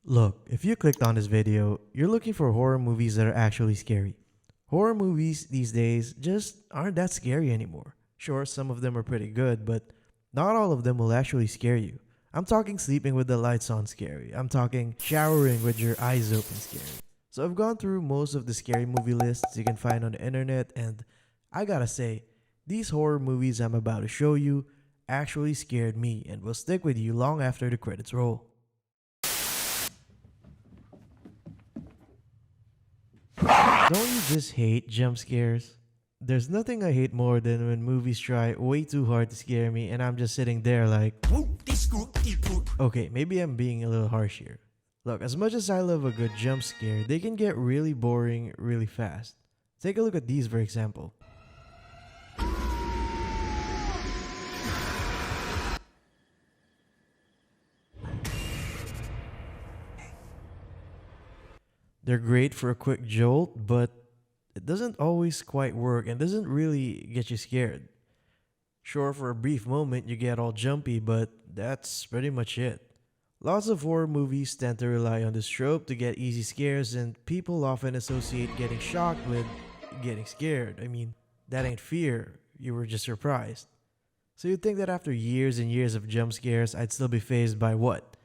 Look, if you clicked on this video, you're looking for horror movies that are actually scary. Horror movies these days just aren't that scary anymore. Sure, some of them are pretty good, but not all of them will actually scare you. I'm talking sleeping with the lights on scary. I'm talking showering with your eyes open scary. So I've gone through most of the scary movie lists you can find on the internet, and I gotta say, these horror movies I'm about to show you actually scared me and will stick with you long after the credits roll. Don't you just hate jump scares? There's nothing I hate more than when movies try way too hard to scare me and I'm just sitting there like, okay, maybe I'm being a little harsh here. Look, as much as I love a good jump scare, they can get really boring really fast. Take a look at these for example. They're great for a quick jolt, but it doesn't always quite work and doesn't really get you scared. Sure, for a brief moment you get all jumpy, but that's pretty much it. Lots of horror movies tend to rely on this trope to get easy scares, and people often associate getting shocked with getting scared. I mean, that ain't fear, you were just surprised. So you'd think that after years and years of jump scares, I'd still be fazed by what?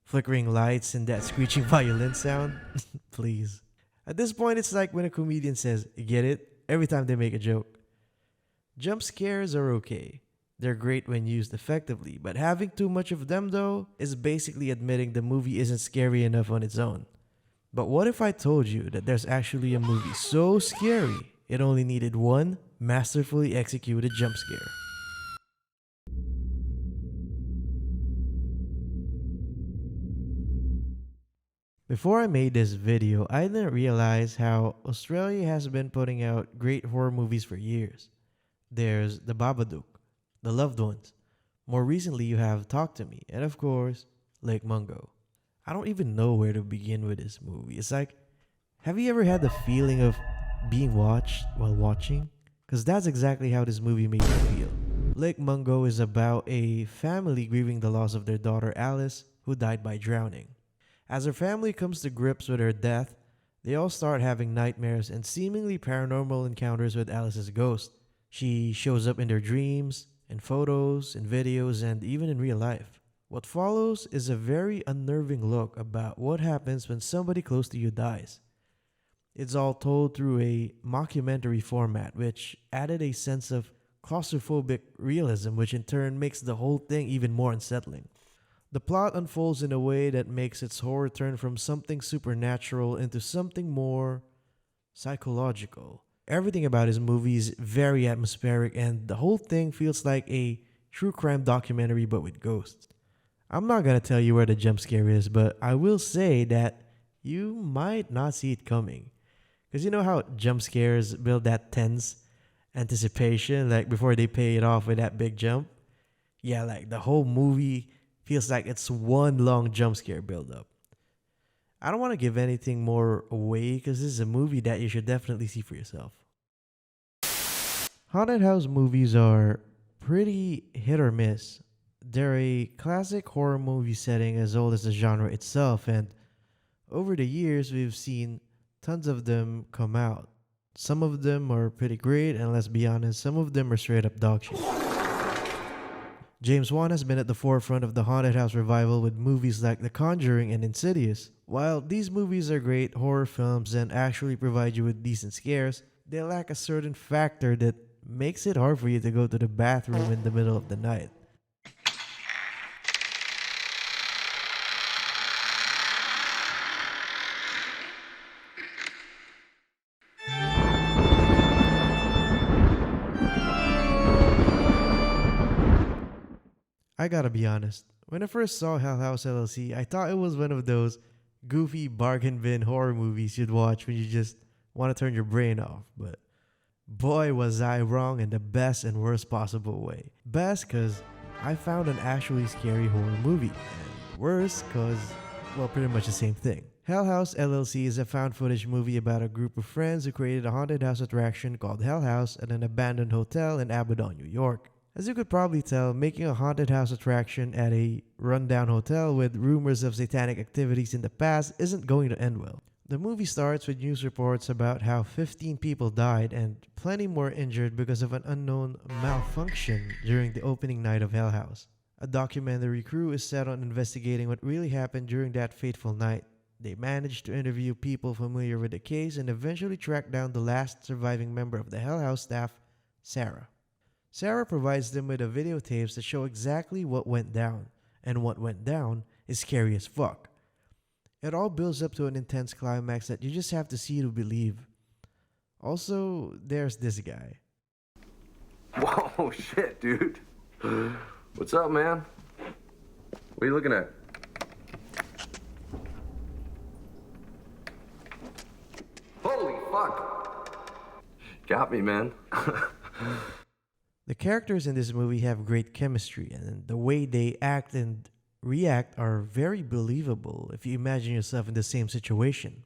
Flickering lights and that screeching violin sound? Please. At this point, it's like when a comedian says, "Get it?" every time they make a joke. Jump scares are okay. They're great when used effectively, but having too much of them, though, is basically admitting the movie isn't scary enough on its own. But what if I told you that there's actually a movie so scary it only needed one masterfully executed jump scare? Before I made this video, I didn't realize how Australia has been putting out great horror movies for years. There's The Babadook, The Loved Ones. More recently, you have Talk to Me, and of course, Lake Mungo. I don't even know where to begin with this movie. It's like, have you ever had the feeling of being watched while watching? Because that's exactly how this movie made me feel. Lake Mungo is about a family grieving the loss of their daughter Alice, who died by drowning. As her family comes to grips with her death, they all start having nightmares and seemingly paranormal encounters with Alice's ghost. She shows up in their dreams, in photos, in videos, and even in real life. What follows is a very unnerving look about what happens when somebody close to you dies. It's all told through a mockumentary format, which added a sense of claustrophobic realism, which in turn makes the whole thing even more unsettling. The plot unfolds in a way that makes its horror turn from something supernatural into something more psychological. Everything about his movie is very atmospheric, and the whole thing feels like a true crime documentary but with ghosts. I'm not gonna tell you where the jump scare is, but I will say that you might not see it coming. Because you know how jump scares build that tense anticipation, like before they pay it off with that big jump? Yeah, like the whole movie feels like it's one long jump scare build up. I don't want to give anything more away because this is a movie that you should definitely see for yourself. Haunted house movies are pretty hit or miss. They're a classic horror movie setting as old as the genre itself, and over the years we've seen tons of them come out. Some of them are pretty great, and let's be honest, some of them are straight up dog shit. James Wan has been at the forefront of the haunted house revival with movies like The Conjuring and Insidious. While these movies are great horror films and actually provide you with decent scares, they lack a certain factor that makes it hard for you to go to the bathroom in the middle of the night. I gotta be honest, when I first saw House LLC, I thought it was one of those goofy bargain bin horror movies you'd watch when you just want to turn your brain off, but boy was I wrong in the best and worst possible way. Best because I found an actually scary horror movie, and worse because, well, pretty much the same thing. House LLC is a found footage movie about a group of friends who created a haunted house attraction called Hell House at an abandoned hotel in Abaddon, New York. As you could probably tell, making a haunted house attraction at a rundown hotel with rumors of satanic activities in the past isn't going to end well. The movie starts with news reports about how 15 people died and plenty more injured because of an unknown malfunction during the opening night of Hell House. A documentary crew is set on investigating what really happened during that fateful night. They manage to interview people familiar with the case and eventually track down the last surviving member of the Hell House staff, Sarah. Sarah provides them with the videotapes that show exactly what went down, and what went down is scary as fuck. It all builds up to an intense climax that you just have to see to believe. Also, there's this guy. Whoa, shit, dude. What's up, man? What are you looking at? Holy fuck! Got me, man. The characters in this movie have great chemistry, and the way they act and react are very believable if you imagine yourself in the same situation.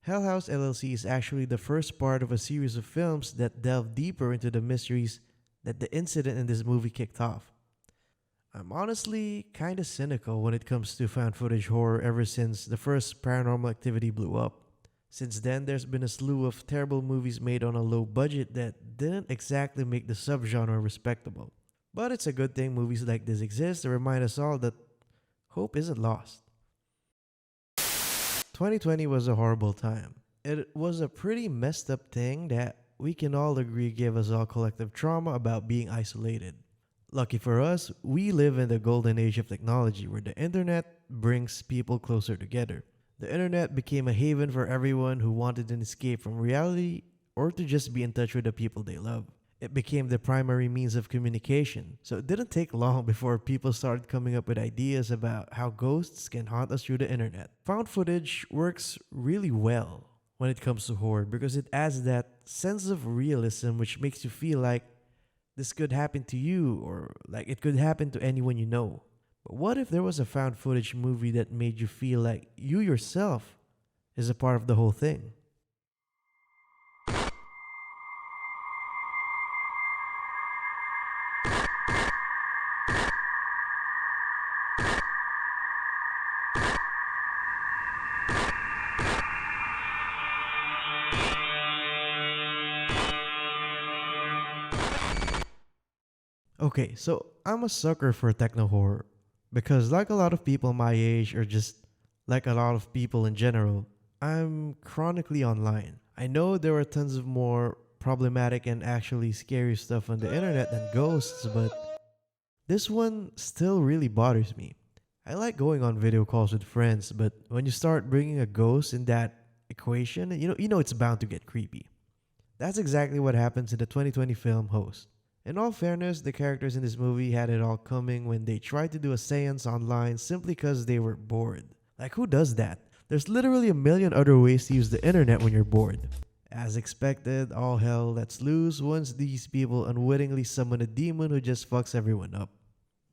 House LLC is actually the first part of a series of films that delve deeper into the mysteries that the incident in this movie kicked off. I'm honestly kinda cynical when it comes to found footage horror ever since the first Paranormal Activity blew up. Since then, there's been a slew of terrible movies made on a low budget that didn't exactly make the subgenre respectable. But it's a good thing movies like this exist to remind us all that hope isn't lost. 2020 was a horrible time. It was a pretty messed up thing that we can all agree gave us all collective trauma about being isolated. Lucky for us, we live in the golden age of technology where the internet brings people closer together. The internet became a haven for everyone who wanted an escape from reality or to just be in touch with the people they love. It became the primary means of communication, so it didn't take long before people started coming up with ideas about how ghosts can haunt us through the internet. Found footage works really well when it comes to horror because it adds that sense of realism which makes you feel like this could happen to you or like it could happen to anyone you know. But what if there was a found footage movie that made you feel like you yourself is a part of the whole thing? Okay, so I'm a sucker for techno horror because, like a lot of people my age, or just like a lot of people in general, I'm chronically online. I know there are tons of more problematic and actually scary stuff on the internet than ghosts, but this one still really bothers me. I like going on video calls with friends, but when you start bringing a ghost in that equation, you know it's bound to get creepy. That's exactly what happens in the 2020 film Host. In all fairness, the characters in this movie had it all coming when they tried to do a seance online simply because they were bored. Like, who does that? There's literally a million other ways to use the internet when you're bored. As expected, all hell lets loose once these people unwittingly summon a demon who just fucks everyone up.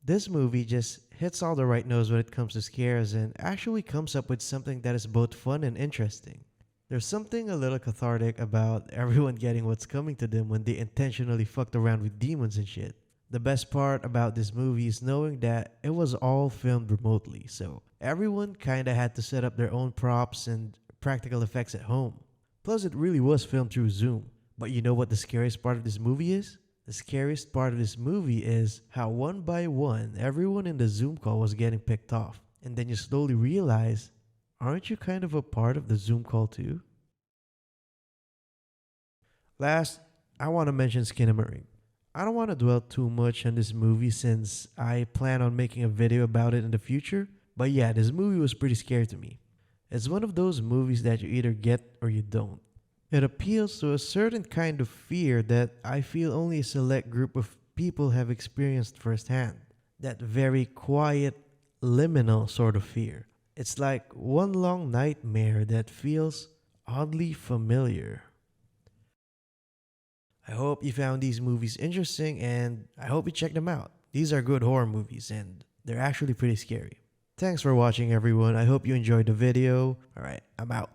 This movie just hits all the right notes when it comes to scares and actually comes up with something that is both fun and interesting. There's something a little cathartic about everyone getting what's coming to them when they intentionally fucked around with demons and shit. The best part about this movie is knowing that it was all filmed remotely, so everyone kinda had to set up their own props and practical effects at home. Plus, it really was filmed through Zoom. But you know what the scariest part of this movie is? The scariest part of this movie is how one by one, everyone in the Zoom call was getting picked off. And then you slowly realize, aren't you kind of a part of the Zoom call too? Last, I want to mention Skinnamarink. I don't want to dwell too much on this movie since I plan on making a video about it in the future. But yeah, this movie was pretty scary to me. It's one of those movies that you either get or you don't. It appeals to a certain kind of fear that I feel only a select group of people have experienced firsthand. That very quiet, liminal sort of fear. It's like one long nightmare that feels oddly familiar. I hope you found these movies interesting and I hope you check them out. These are good horror movies and they're actually pretty scary. Thanks for watching, everyone. I hope you enjoyed the video. Alright, I'm out.